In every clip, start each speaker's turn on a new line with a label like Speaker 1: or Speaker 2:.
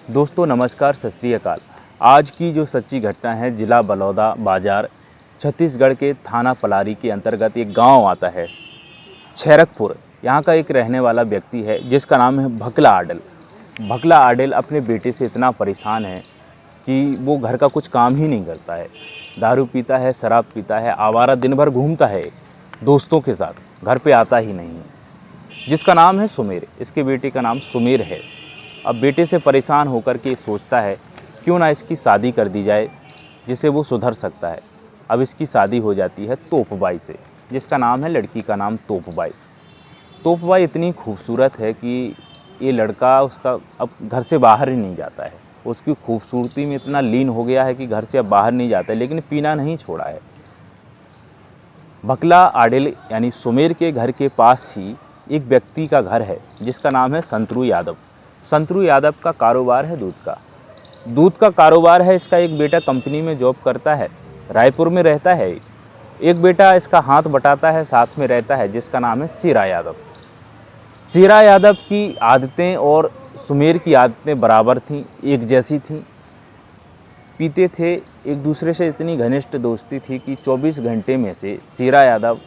Speaker 1: दोस्तों नमस्कार, सत श्री अकाल। आज की जो सच्ची घटना है जिला बलौदा बाजार छत्तीसगढ़ के थाना पलारी के अंतर्गत एक गांव आता है छैरकपुर। यहाँ का एक रहने वाला व्यक्ति है जिसका नाम है भकला आडल। भकला आडल अपने बेटे से इतना परेशान है कि वो घर का कुछ काम ही नहीं करता है। दारू पीता है, शराब पीता है, आवारा दिन भर घूमता है दोस्तों के साथ, घर पे आता ही नहीं है। जिसका नाम है सुमेर, इसके बेटे का नाम सुमेर है। अब बेटे से परेशान होकर के सोचता है क्यों ना इसकी शादी कर दी जाए जिससे वो सुधर सकता है। अब इसकी शादी हो जाती है तोपबाई से, जिसका नाम है, लड़की का नाम तोपबाई। तोपबाई इतनी खूबसूरत है कि ये लड़का उसका अब घर से बाहर ही नहीं जाता है। उसकी खूबसूरती में इतना लीन हो गया है कि घर से अब बाहर नहीं जाता है, लेकिन पीना नहीं छोड़ा है। भकला आडल यानी सुमेर के घर के पास ही एक व्यक्ति का घर है जिसका नाम है संतरू यादव। संतरू यादव का कारोबार है दूध का कारोबार है। इसका एक बेटा कंपनी में जॉब करता है, रायपुर में रहता है। एक बेटा इसका हाथ बटाता है, साथ में रहता है, जिसका नाम है सीरा यादव। सीरा यादव की आदतें और सुमेर की आदतें बराबर थीं, एक जैसी थीं। पीते थे, एक दूसरे से इतनी घनिष्ठ दोस्ती थी कि 24 घंटे में से सीरा यादव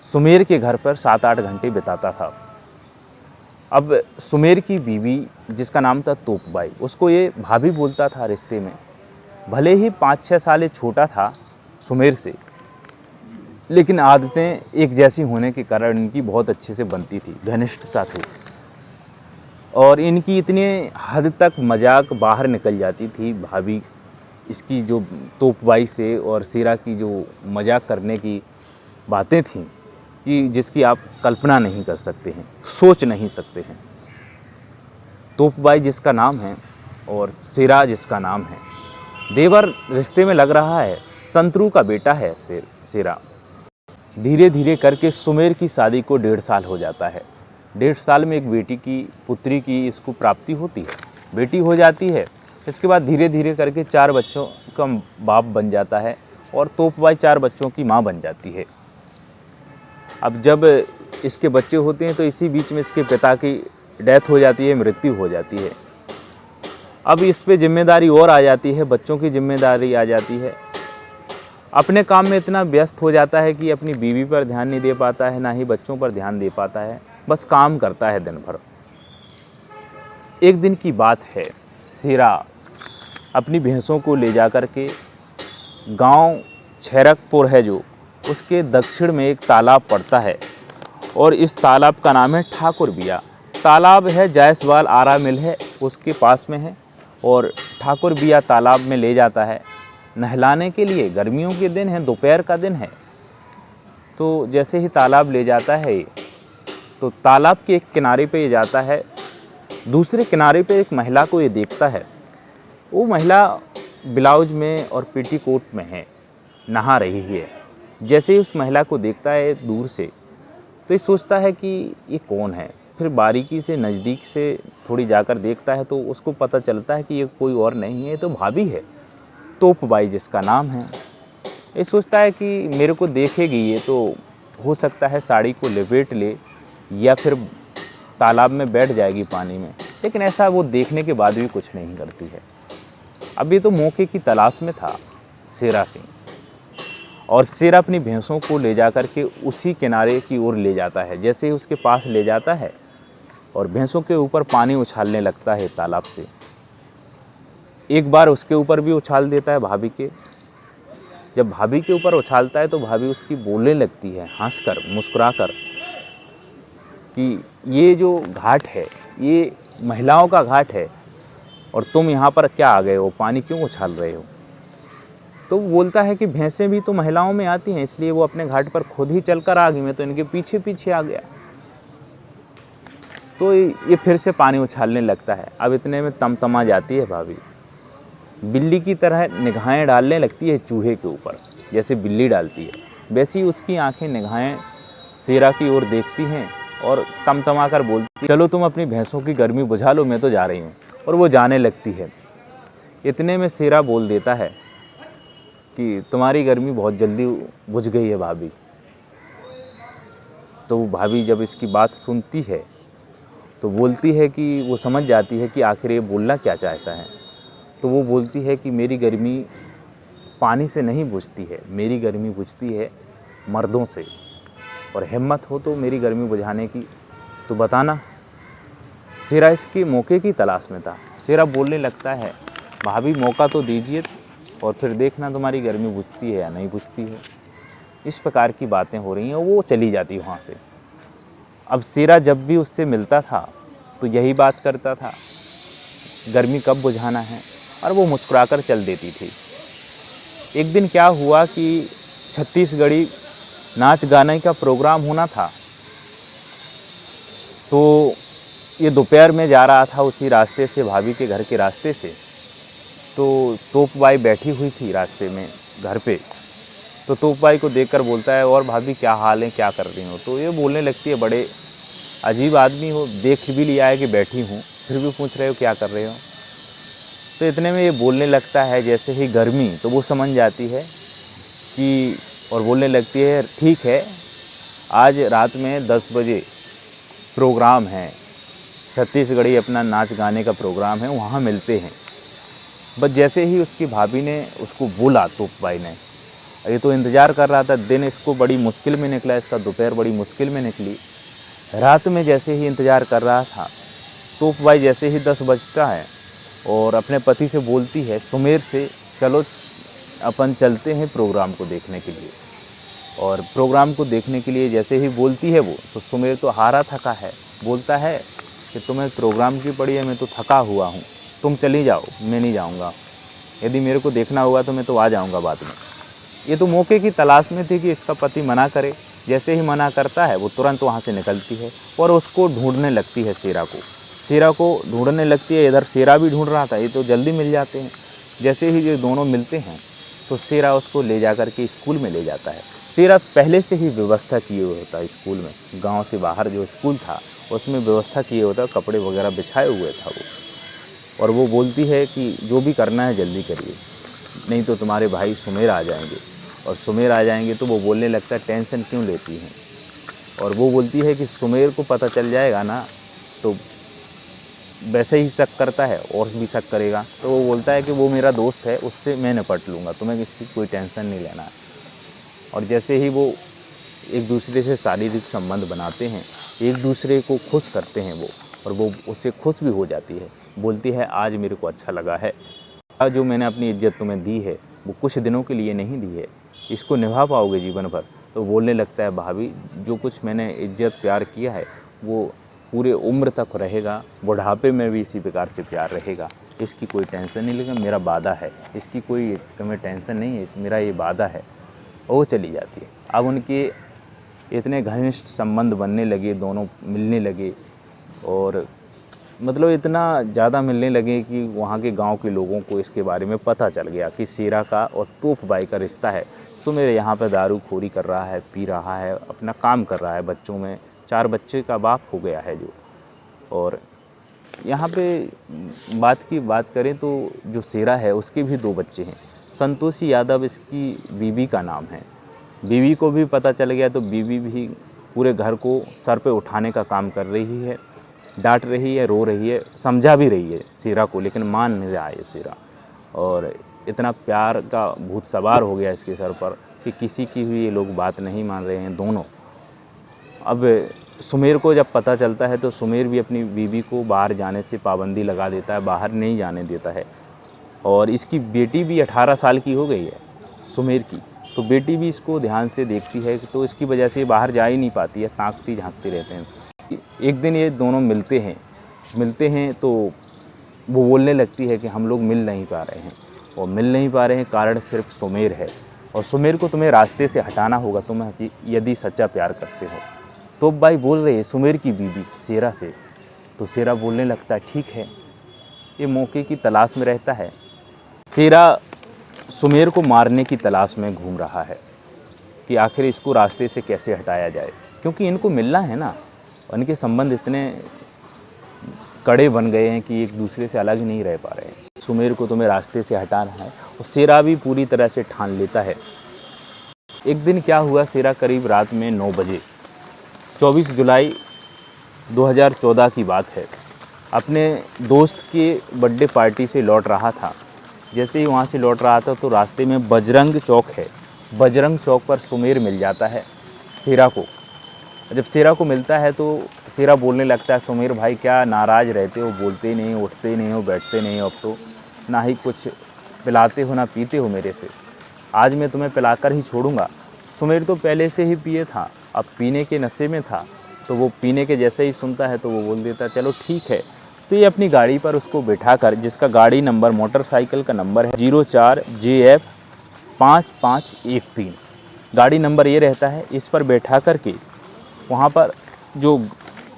Speaker 1: सुमेर के घर पर 7-8 घंटे बिताता था। अब सुमेर की बीवी, जिसका नाम था तोपबाई, उसको ये भाभी बोलता था रिश्ते में। भले ही 5-6 साल छोटा था सुमेर से, लेकिन आदतें एक जैसी होने के कारण इनकी बहुत अच्छे से बनती थी, घनिष्ठता थी। और इनकी इतनी हद तक मजाक बाहर निकल जाती थी भाभी इसकी जो तोपबाई से, और सीरा की जो मजाक करने की बातें थीं कि जिसकी आप कल्पना नहीं कर सकते हैं, सोच नहीं सकते हैं। तोपबाई जिसका नाम है और सीरा जिसका नाम है, देवर रिश्ते में लग रहा है। संतरू का बेटा है सीरा। धीरे धीरे करके सुमेर की शादी को 1.5 साल हो जाता है। 1.5 साल में एक बेटी की, पुत्री की इसको प्राप्ति होती है, बेटी हो जाती है। इसके बाद धीरे धीरे करके 4 बच्चों का बाप बन जाता है और तोपबाई 4 बच्चों की माँ बन जाती है। अब जब इसके बच्चे होते हैं तो इसी बीच में इसके पिता की डेथ हो जाती है, मृत्यु हो जाती है। अब इस पे जिम्मेदारी और आ जाती है, बच्चों की जिम्मेदारी आ जाती है। अपने काम में इतना व्यस्त हो जाता है कि अपनी बीवी पर ध्यान नहीं दे पाता है, ना ही बच्चों पर ध्यान दे पाता है, बस काम करता है दिन भर। एक दिन की बात है, सीरा अपनी भैंसों को ले जा कर के गांव छैरकपुर है जो, उसके दक्षिण में एक तालाब पड़ता है और इस तालाब का नाम है ठाकुर बिया। तालाब है जायसवाल आरा मिल है उसके पास में है, और ठाकुर बिया तालाब में ले जाता है नहलाने के लिए। गर्मियों के दिन है, दोपहर का दिन है। तो जैसे ही तालाब ले जाता है तो तालाब के एक किनारे पे ये जाता है, दूसरे किनारे पे एक महिला को ये देखता है। वो महिला ब्लाउज में और पेटीकोट में है, नहा रही है। जैसे ही उस महिला को देखता है दूर से तो ये सोचता है कि ये कौन है। फिर बारीकी से, नज़दीक से थोड़ी जाकर देखता है तो उसको पता चलता है कि ये कोई और नहीं है, ये तो भाभी है, तोपबाई जिसका नाम है। ये सोचता है कि मेरे को देखेगी ये तो हो सकता है साड़ी को लपेट ले या फिर तालाब में बैठ जाएगी पानी में, लेकिन ऐसा वो देखने के बाद भी कुछ नहीं करती है। अब ये तो मौके की तलाश में था सीरा सिंह, और सीरा अपनी भैंसों को ले जाकर के उसी किनारे की ओर ले जाता है। जैसे ही उसके पास ले जाता है और भैंसों के ऊपर पानी उछालने लगता है तालाब से, एक बार उसके ऊपर भी उछाल देता है भाभी के। जब भाभी के ऊपर उछालता है तो भाभी उसकी बोलने लगती है हंसकर, मुस्कुराकर, कि ये जो घाट है ये महिलाओं का घाट है और तुम यहाँ पर क्या आ गए हो, पानी क्यों उछाल रहे हो। तो वो बोलता है कि भैंसें भी तो महिलाओं में आती हैं, इसलिए वो अपने घाट पर खुद ही चलकर आ गई, मैं तो इनके पीछे पीछे आ गया। तो ये फिर से पानी उछालने लगता है। अब इतने में तमतमा जाती है भाभी, बिल्ली की तरह निगाहें डालने लगती है चूहे के ऊपर, जैसे बिल्ली डालती है वैसी उसकी आंखें निगाहें सीरा की ओर देखती हैं और तमतमा कर बोलती, चलो तुम अपनी भैंसों की गर्मी बुझा लो, मैं तो जा रही हूँ। और वो जाने लगती है। इतने में सीरा बोल देता है कि तुम्हारी गर्मी बहुत जल्दी बुझ गई है भाभी। तो भाभी जब इसकी बात सुनती है तो बोलती है कि वो समझ जाती है कि आखिर ये बोलना क्या चाहता है। तो वो बोलती है कि मेरी गर्मी पानी से नहीं बुझती है, मेरी गर्मी बुझती है मर्दों से, और हिम्मत हो तो मेरी गर्मी बुझाने की तो बताना। शेरा इसके मौके की तलाश में था। शेरा बोलने लगता है, भाभी मौका तो दीजिए और फिर देखना तुम्हारी गर्मी बुझती है या नहीं बुझती है। इस प्रकार की बातें हो रही हैं और वो चली जाती वहाँ से। अब शेरा जब भी उससे मिलता था तो यही बात करता था, गर्मी कब बुझाना है, और वो मुस्कुराकर चल देती थी। एक दिन क्या हुआ कि छत्तीसगढ़ी नाच गाने का प्रोग्राम होना था, तो ये दोपहर में जा रहा था उसी रास्ते से, भाभी के घर के रास्ते से। तो तोपबाई बैठी हुई थी रास्ते में घर पे। तो तोपबाई को देखकर बोलता है, और भाभी क्या हाल है, क्या कर रही हो। तो ये बोलने लगती है, बड़े अजीब आदमी हो, देख भी लिया है कि बैठी हूँ, फिर भी पूछ रहे हो क्या कर रहे हो। तो इतने में ये बोलने लगता है जैसे ही गर्मी, तो वो समझ जाती है कि, और बोलने लगती है, ठीक है आज रात में 10 बजे प्रोग्राम है, छत्तीसगढ़ी अपना नाच गाने का प्रोग्राम है, वहाँ मिलते हैं। बस जैसे ही उसकी भाभी ने उसको बोला, तोपबाई ने, ये तो इंतज़ार कर रहा था, दिन इसको बड़ी मुश्किल में निकला, इसका दोपहर बड़ी मुश्किल में निकली। रात में जैसे ही इंतज़ार कर रहा था, तोपबाई जैसे ही 10 बजता है और अपने पति से बोलती है, सुमेर से, चलो अपन चलते हैं प्रोग्राम को देखने के लिए। और प्रोग्राम को देखने के लिए जैसे ही बोलती है वो, तो सुमेर तो हारा थका है, बोलता है कि तुम्हें प्रोग्राम की पड़ी है, मैं तो थका हुआ हूँ, तुम चली जाओ, मैं नहीं जाऊँगा, यदि मेरे को देखना होगा तो मैं तो आ जाऊँगा बाद में। ये तो मौके की तलाश में थी कि इसका पति मना करे। जैसे ही मना करता है वो तुरंत वहाँ से निकलती है और उसको ढूंढने लगती है, शेरा को ढूंढने लगती है। इधर शेरा भी ढूंढ रहा था, ये तो जल्दी मिल जाते हैं। जैसे ही ये दोनों मिलते हैं तो शेरा उसको ले जा कर के स्कूल में ले जाता है। शेरा पहले से ही व्यवस्था किए हुए होता है स्कूल में, गांव से बाहर जो स्कूल था उसमें व्यवस्था किए होता, कपड़े वगैरह बिछाए हुए था वो। और वो बोलती है कि जो भी करना है जल्दी करिए, नहीं तो तुम्हारे भाई सुमेर आ जाएंगे, और सुमेर आ जाएंगे। तो वो बोलने लगता है, टेंशन क्यों लेती हैं। और वो बोलती है कि सुमेर को पता चल जाएगा ना तो वैसे ही शक करता है और भी शक करेगा। तो वो बोलता है कि वो मेरा दोस्त है, उससे मैं निपट लूँगा, तुम्हें किसी कोई टेंशन नहीं लेना है। और जैसे ही वो एक दूसरे से शारीरिक संबंध बनाते हैं, एक दूसरे को खुश करते हैं वो, और वो उससे खुश भी हो जाती है। बोलती है, आज मेरे को अच्छा लगा है, आज जो मैंने अपनी इज्जत तुम्हें दी है वो कुछ दिनों के लिए नहीं दी है, इसको निभा पाओगे जीवन भर। तो बोलने लगता है, भाभी जो कुछ मैंने इज्जत प्यार किया है वो पूरे उम्र तक रहेगा, बुढ़ापे में भी इसी प्रकार से प्यार रहेगा, इसकी कोई टेंशन नहीं, लेकिन मेरा वादा है, इसकी कोई तुम्हें टेंशन नहीं है, मेरा ये वादा है। और वो चली जाती है। अब उनके इतने घनिष्ठ संबंध बनने लगे, दोनों मिलने लगे, और मतलब इतना ज़्यादा मिलने लगे कि वहाँ के गांव के लोगों को इसके बारे में पता चल गया कि शेरा का और तोपबाई का रिश्ता है। सुमेर यहाँ पर दारूखोरी कर रहा है, पी रहा है, अपना काम कर रहा है, बच्चों में 4 बच्चे का बाप हो गया है जो। और यहाँ पे बात करें तो जो शेरा है उसके भी 2 बच्चे हैं। संतोषी यादव इसकी बीवी का नाम है। बीवी को भी पता चल गया तो बीवी भी पूरे घर को सर पे उठाने का काम कर रही है, डांट रही है, रो रही है, समझा भी रही है शेरा को, लेकिन मान नहीं रहा है शेरा। और इतना प्यार का भूत सवार हो गया इसके सर पर कि किसी की भी ये लोग बात नहीं मान रहे हैं दोनों। अब सुमेर को जब पता चलता है तो सुमेर भी अपनी बीवी को बाहर जाने से पाबंदी लगा देता है, बाहर नहीं जाने देता है। और इसकी बेटी भी 18 साल की हो गई है सुमेर की, तो बेटी भी इसको ध्यान से देखती है, तो इसकी वजह से बाहर जा ही नहीं पाती है, ताकती झांकते रहते हैं। एक दिन ये दोनों मिलते हैं तो वो बोलने लगती है कि हम लोग मिल नहीं पा रहे हैं, और मिल नहीं पा रहे हैं कारण सिर्फ सुमेर है, और सुमेर को तुम्हें रास्ते से हटाना होगा तुम यदि सच्चा प्यार करते हो। तोपबाई बोल रही है सुमेर की बीवी शेरा से। तो शेरा बोलने लगता है, ठीक है। ये मौके की तलाश में रहता है। शेरा सुमेर को मारने की तलाश में घूम रहा है कि आखिर इसको रास्ते से कैसे हटाया जाए, क्योंकि इनको मिलना है ना। उनके संबंध इतने कड़े बन गए हैं कि एक दूसरे से अलग नहीं रह पा रहे हैं। सुमेर को तुम्हें रास्ते से हटाना है, और शेरा भी पूरी तरह से ठान लेता है। एक दिन क्या हुआ, शेरा करीब रात में 9 बजे 24 जुलाई 2014 की बात है। अपने दोस्त के बर्थडे पार्टी से लौट रहा था। जैसे ही वहाँ से लौट रहा था तो रास्ते में बजरंग चौक है, बजरंग चौक पर सुमेर मिल जाता है शेरा को। जब शेरा को मिलता है तो शेरा बोलने लगता है, सुमेर भाई क्या नाराज़ रहते हो, बोलते नहीं, उठते नहीं हो, बैठते नहीं हो, अब तो ना ही कुछ पिलाते हो ना पीते हो मेरे से, आज मैं तुम्हें पिलाकर ही छोड़ूंगा। सुमेर तो पहले से ही पिए था, अब पीने के नशे में था, तो वो पीने के जैसे ही सुनता है तो वो बोल देता चलो ठीक है। तो ये अपनी गाड़ी पर उसको बिठाकर, जिसका गाड़ी नंबर मोटरसाइकिल का नंबर है 04JF 5513, गाड़ी नंबर ये रहता है, इस पर बैठा करके वहाँ पर जो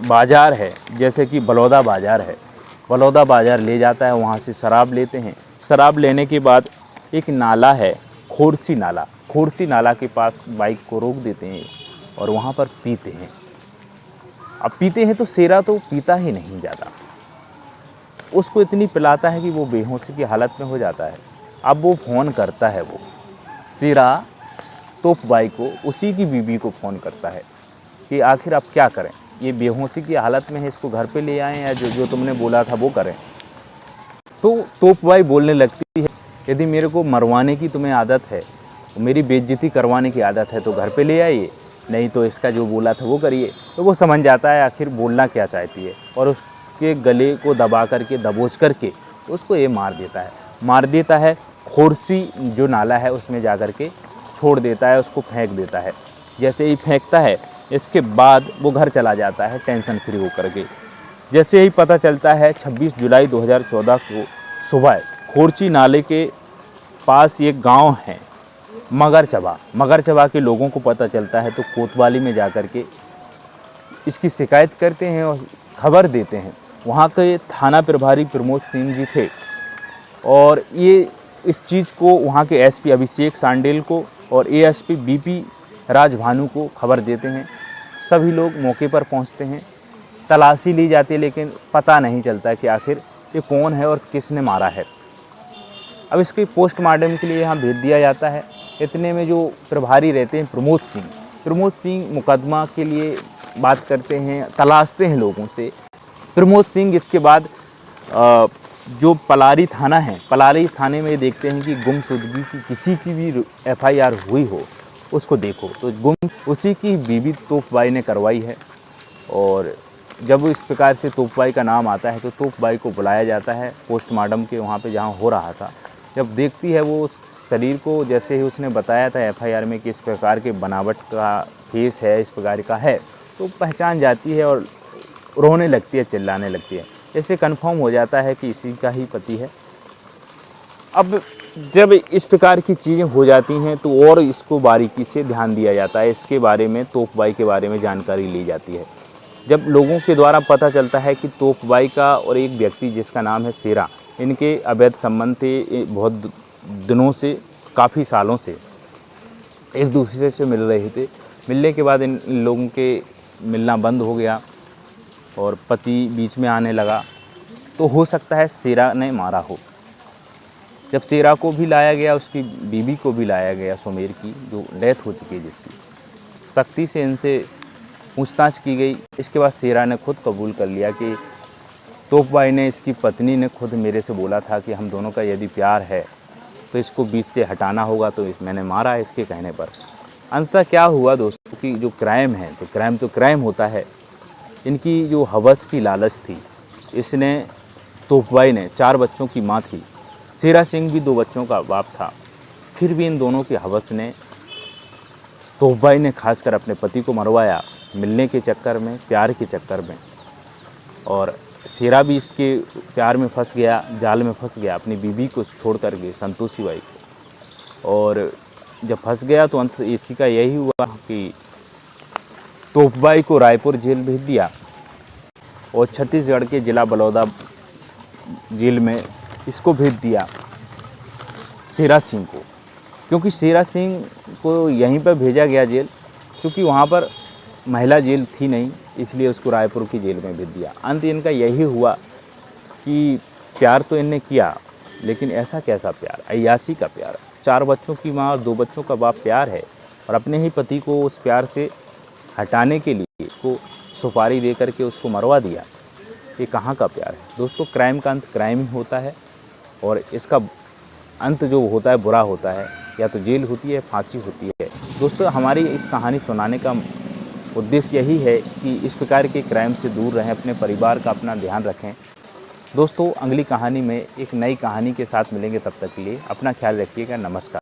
Speaker 1: बाज़ार है, जैसे कि बलौदा बाज़ार है, बलौदा बाज़ार ले जाता है। वहाँ से शराब लेते हैं। शराब लेने के बाद एक नाला है, खोरसी नाला, खोरसी नाला के पास बाइक को रोक देते हैं और वहाँ पर पीते हैं। अब पीते हैं तो शेरा तो पीता ही नहीं ज़्यादा, उसको इतनी पिलाता है कि वो बेहोशी की हालत में हो जाता है। अब वो फ़ोन करता है, वो शेरा तोप बाई को, उसी की बीवी को फ़ोन करता है कि आखिर अब क्या करें, ये बेहोशी की हालत में है, इसको घर पे ले आएँ या जो तुमने बोला था वो करें। तो तोप बाई बोलने लगती है, यदि मेरे को मरवाने की तुम्हें आदत है, मेरी बेइज्जती करवाने की आदत है तो घर पे ले आइए, नहीं तो इसका जो बोला था वो करिए। तो वो समझ जाता है आखिर बोलना क्या चाहती है और उसके गले को दबा करके, दबोच करके उसको ये मार देता है। खोरसी जो नाला है उसमें जा कर के छोड़ देता है, उसको फेंक देता है। जैसे ही फेंकता है, इसके बाद वो घर चला जाता है टेंशन फ्री होकर के। जैसे ही पता चलता है 26 जुलाई 2014 को सुबह खोरची नाले के पास एक गांव है मगरचबा के लोगों को पता चलता है तो कोतवाली में जाकर के इसकी शिकायत करते हैं और खबर देते हैं। वहाँ के थाना प्रभारी प्रमोद सिंह जी थे और ये इस चीज़ को वहाँ के एसपी अभिषेक सांडेल को और एएसपी बीपी राजभानु को खबर देते हैं। सभी लोग मौके पर पहुँचते हैं, तलाशी ली जाती है, लेकिन पता नहीं चलता कि आखिर ये कौन है और किसने मारा है। अब इसके पोस्टमार्टम के लिए यहाँ भेज दिया जाता है। इतने में जो प्रभारी रहते हैं प्रमोद सिंह मुकदमा के लिए बात करते हैं, तलाशते हैं लोगों से। प्रमोद सिंह इसके बाद जो पलारी थाना है, पलारी थाने में देखते हैं कि गुमशुदगी की किसी की भी FIR हुई हो उसको देखो, तो गुम उसी की बीबी तोपबाई ने करवाई है। और जब इस प्रकार से तोपबाई का नाम आता है तो तोपबाई को बुलाया जाता है पोस्टमार्टम के वहाँ पे जहाँ हो रहा था। जब देखती है वो उस शरीर को, जैसे ही उसने बताया था FIR में कि इस प्रकार के बनावट का केस है, इस प्रकार का है, तो पहचान जाती है और रोने लगती है, चिल्लाने लगती है। ऐसे कन्फर्म हो जाता है कि इसी का ही पति है। अब जब इस प्रकार की चीज़ें हो जाती हैं तो और इसको बारीकी से ध्यान दिया जाता है, इसके बारे में, तोपबाई के बारे में जानकारी ली जाती है। जब लोगों के द्वारा पता चलता है कि तोपबाई का और एक व्यक्ति जिसका नाम है शेरा, इनके अवैध संबंध थे, बहुत दिनों से, काफ़ी सालों से एक दूसरे से मिल रहे थे। मिलने के बाद इन लोगों के मिलना बंद हो गया और पति बीच में आने लगा, तो हो सकता है शेरा ने मारा हो। जब शेरा को भी लाया गया, उसकी बीवी को भी लाया गया, सुमेर की जो डेथ हो चुकी है जिसकी, सख्ती से इनसे पूछताछ की गई। इसके बाद शेरा ने खुद कबूल कर लिया कि तोपबाई ने, इसकी पत्नी ने खुद मेरे से बोला था कि हम दोनों का यदि प्यार है तो इसको बीच से हटाना होगा, तो मैंने मारा है इसके कहने पर। अंततः क्या हुआ दोस्तों कि जो क्राइम है तो क्राइम होता है। इनकी जो हवस की लालच थी, इसने, तोपबाई ने 4 बच्चों की माँ थी, शेरा सिंह भी 2 बच्चों का बाप था, फिर भी इन दोनों की हवस ने, तोपबाई ने खासकर अपने पति को मरवाया, मिलने के चक्कर में, प्यार के चक्कर में। और शेरा भी इसके प्यार में फंस गया, जाल में फंस गया, अपनी बीवी को छोड़ कर के, संतोषी बाई को। और जब फंस गया तो अंत इसी का यही हुआ कि तोपबाई को रायपुर जेल भेज दिया और छत्तीसगढ़ के जिला बलौदा जेल में इसको भेज दिया शेरा सिंह को। क्योंकि शेरा सिंह को यहीं पर भेजा गया जेल, क्योंकि वहाँ पर महिला जेल थी नहीं, इसलिए उसको रायपुर की जेल में भेज दिया। अंत इनका यही हुआ कि प्यार तो इनने किया, लेकिन ऐसा कैसा प्यार, अय्यासी का प्यार। 4 बच्चों की माँ और 2 बच्चों का बाप प्यार है, और अपने ही पति को उस प्यार से हटाने के लिए को सुपारी दे करके उसको मरवा दिया। ये कहाँ का प्यार है दोस्तों। क्राइम का अंत क्राइम ही होता है और इसका अंत जो होता है बुरा होता है, या तो जेल होती है, फांसी होती है। दोस्तों हमारी इस कहानी सुनाने का उद्देश्य यही है कि इस प्रकार के क्राइम से दूर रहें, अपने परिवार का अपना ध्यान रखें। दोस्तों अगली कहानी में एक नई कहानी के साथ मिलेंगे, तब तक के लिए अपना ख्याल रखिएगा। नमस्कार।